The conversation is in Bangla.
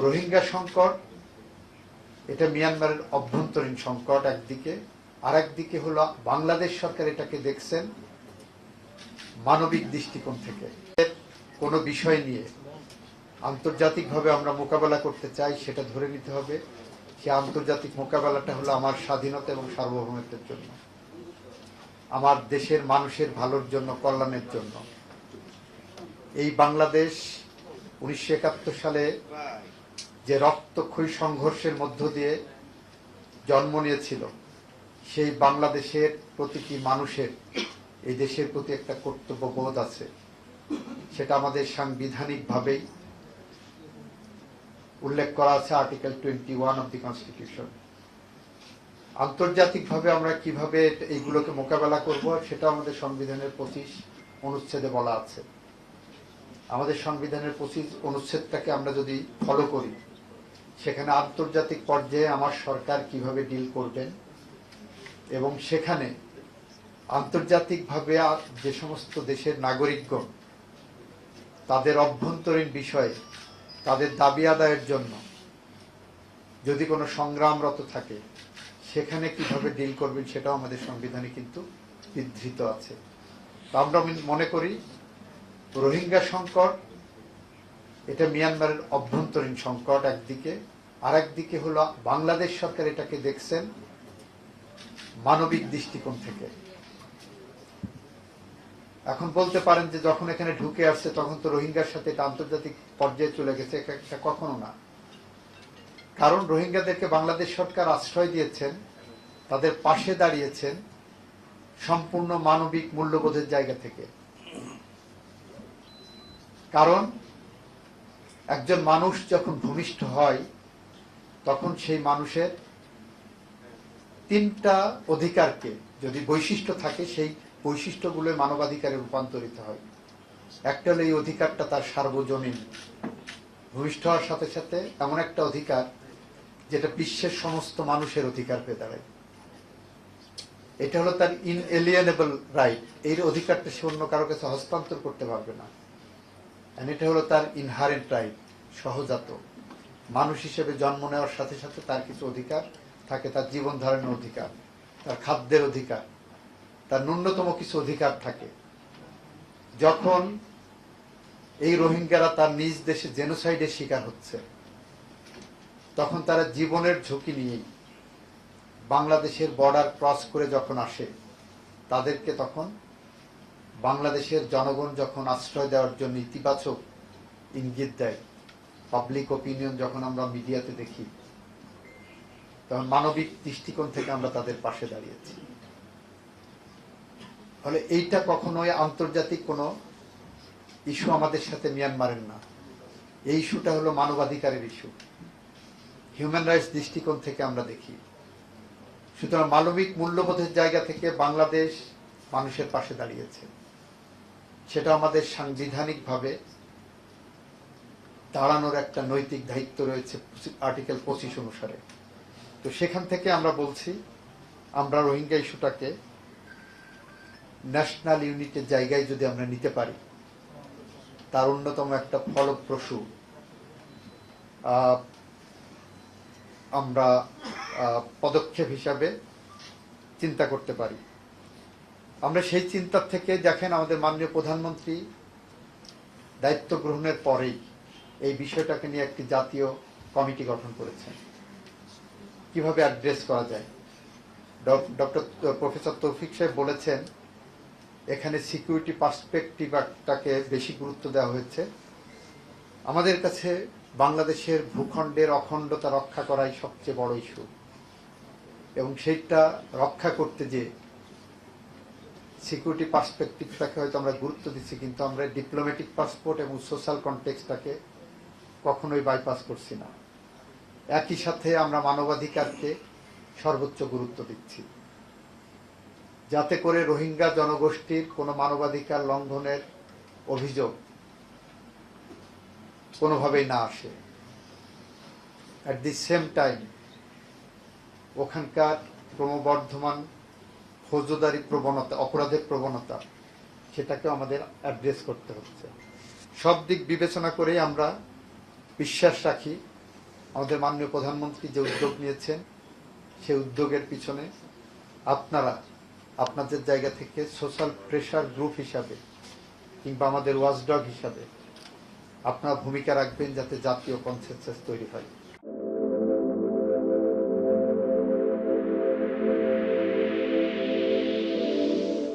রোহিঙ্গা সংকট এটা মিয়ানমারের অভ্যন্তরীণ সংকট একদিকে, আর একদিকে হলো বাংলাদেশ সরকার এটাকে দেখছেন মানবিক দৃষ্টিকোণ থেকে। কোনো বিষয় নিয়ে আন্তর্জাতিকভাবে আমরা মোকাবেলা করতে চাই, সেটা ধরে নিতে হবে সেই আন্তর্জাতিক মোকাবেলাটা হলো আমার স্বাধীনতা এবং সার্বভৌমত্বের জন্য, আমার দেশের মানুষের ভালোর জন্য, কল্যাণের জন্য। এই বাংলাদেশ 1971 সালে যে রক্তক্ষয়ী সংঘর্ষের মধ্য দিয়ে জন্ম নিয়েছিল, সেই বাংলাদেশের প্রতিটি মানুষের এই দেশের প্রতি একটা কর্তব্যবোধ আছে, সেটা আমাদের সাংবিধানিকভাবেই উল্লেখ করা আছে আর্টিকেল 21 অফ দি কনস্টিটিউশন। আন্তর্জাতিকভাবে আমরা কিভাবে এইগুলোকে মোকাবেলা করব সেটা আমাদের সংবিধানের 25 অনুচ্ছেদে বলা আছে। আমাদের সংবিধানের 25 অনুচ্ছেদটাকে আমরা যদি ফলো করি, সেখানে আন্তর্জাতিক পর্যায়ে আমার সরকার কিভাবে ডিল করবেন এবং সেখানে আন্তর্জাতিকভাবে যে সমস্ত দেশের নাগরিকগণ তাদের অভ্যন্তরীণ বিষয়ে তাদের দাবি আদায়ের জন্য যদি কোনো সংগ্রামরত থাকে, সেখানে কিভাবে ডিল করবেন সেটাও আমাদের সংবিধানে কিন্তু বিধৃত আছে। তা আমরা মনে করি রোহিঙ্গা সংকট এটা মিয়ানমারের অভ্যন্তরীণ সংকট একদিকে, আর একদিকে হলো বাংলাদেশ সরকার এটাকে দেখছেন মানবিক দৃষ্টিকোণ থেকে। এখন বলতে পারেন যে যখন এখানে ঢুকে আসছে তখন তো রোহিঙ্গার সাথে এটা আন্তর্জাতিক পর্যায়ে চলে গেছে, এটা কখনো না। কারণ রোহিঙ্গাদেরকে বাংলাদেশ সরকার আশ্রয় দিয়েছেন, তাদের পাশে দাঁড়িয়েছেন সম্পূর্ণ মানবিক মূল্যবোধের জায়গা থেকে। কারণ একজন মানুষ যখন ভূমিষ্ঠ হয় তখন সেই মানুষের 3টা অধিকারকে যদি বৈশিষ্ট্য থাকে, সেই বৈশিষ্ট্যগুলো মানবাধিকারে রূপান্তরিত হয়। একটা হলো এই অধিকারটা তার সার্বজনীন, ভূমিষ্ঠ হওয়ার সাথে সাথে এমন একটা অধিকার যেটা বিশ্বের সমস্ত মানুষের অধিকার পেয়ে দাঁড়ায়। এটা হলো তার ইনএলিয়েনেবল রাইট, এই অধিকারটা সে অন্য কারো কাছে হস্তান্তর করতে পারবে না। এটা হলো তার ইনহারেন্ট রাইট, সহজাত। মানুষ হিসেবে জন্ম নেওয়ার সাথে সাথে তার কিছু অধিকার থাকে, তার জীবন ধারণের অধিকার, তার খাদ্যের অধিকার, তার ন্যূনতম কিছু অধিকার থাকে। যখন এই রোহিঙ্গারা তার নিজ দেশে জেনোসাইডের শিকার হচ্ছে, তখন তারা জীবনের ঝুঁকি নিয়েই বাংলাদেশের বর্ডার ক্রস করে যখন আসে, তাদেরকে তখন বাংলাদেশের জনগণ যখন আশ্রয় দেওয়ার জন্য ইতিবাচক ইঙ্গিত দেয়, পাবলিক ওপিনিয়ন যখন আমরা মিডিয়াতে দেখি, তখন মানবিক দৃষ্টিকোণ থেকে আমরা তাদের পাশে দাঁড়িয়েছি। ফলে এইটা কখনোই আন্তর্জাতিক কোনো ইস্যু আমাদের সাথে মিয়ানমারের না, এই ইস্যুটা হলো মানবাধিকারের ইস্যু, হিউম্যান রাইটস দৃষ্টিকোণ থেকে আমরা দেখি। সুতরাং মানবিক মূল্যবোধের জায়গা থেকে বাংলাদেশ মানুষের পাশে দাঁড়িয়েছে, সেটা আমাদের সাংবিধানিকভাবে দাঁড়ানোর একটা নৈতিক দায়িত্ব রয়েছে আর্টিকেল 25 অনুসারে। তো সেখান থেকে আমরা বলছি, আমরা রোহিঙ্গা ইস্যুটাকে ন্যাশনাল ইউনিটের জায়গায় যদি আমরা নিতে পারি, তার অন্যতম একটা ফলপ্রসূ আমরা পদক্ষেপ হিসাবে চিন্তা করতে পারি। আমরা সেই চিন্তার থেকে দেখেন, আমাদের মাননীয় প্রধানমন্ত্রী দায়িত্ব গ্রহণের পরেই এই বিষয়টাকে নিয়ে একটি জাতীয় কমিটি গঠন করেছেন, কিভাবে অ্যাড্রেস করা যায়। প্রফেসর তৌফিক সাহেব বলেছেন এখানে সিকিউরিটি পার্সপেক্টিভটাকে বেশি গুরুত্ব দেওয়া হয়েছে। আমাদের কাছে বাংলাদেশের ভূখণ্ডের অখণ্ডতা রক্ষা করাই সবচেয়ে বড় ইস্যু, এবং সেইটা রক্ষা করতে যে সিকিউরিটি পার্সপেক্টিভটাকে হয়তো আমরা গুরুত্ব দিচ্ছি, কিন্তু আমরা ডিপ্লোম্যাটিক পাসপোর্ট এবং সোশ্যাল কনটেক্সটটাকে কখনোই বাইপাস করছি না। একই সাথে আমরা মানবাধিকারকে সর্বোচ্চ গুরুত্ব দিচ্ছি, যাতে করে রোহিঙ্গা জনগোষ্ঠীর কোনো মানবাধিকার লঙ্ঘনের অভিযোগ কোনোভাবেই না আসে। অ্যাট দি সেম টাইম ওখানকার ক্রমবর্ধমান ফৌজদারি প্রবণতা, অপরাধের প্রবণতা, সেটাকে আমাদের অ্যাড্রেস করতে হচ্ছে। সব দিক বিবেচনা করেই আমরা বিশ্বাস রাখি আমাদের মাননীয় প্রধানমন্ত্রী যে উদ্যোগ নিয়েছেন সেই উদ্যোগের পিছনে আপনারা আপনাদের জায়গা থেকে সোশ্যাল প্রেশার গ্রুপ হিসাবে কিংবা আমাদের ওয়াচডগ হিসাবে আপনারা ভূমিকা রাখবেন যাতে জাতীয় কনসেনসাস তৈরি হয়।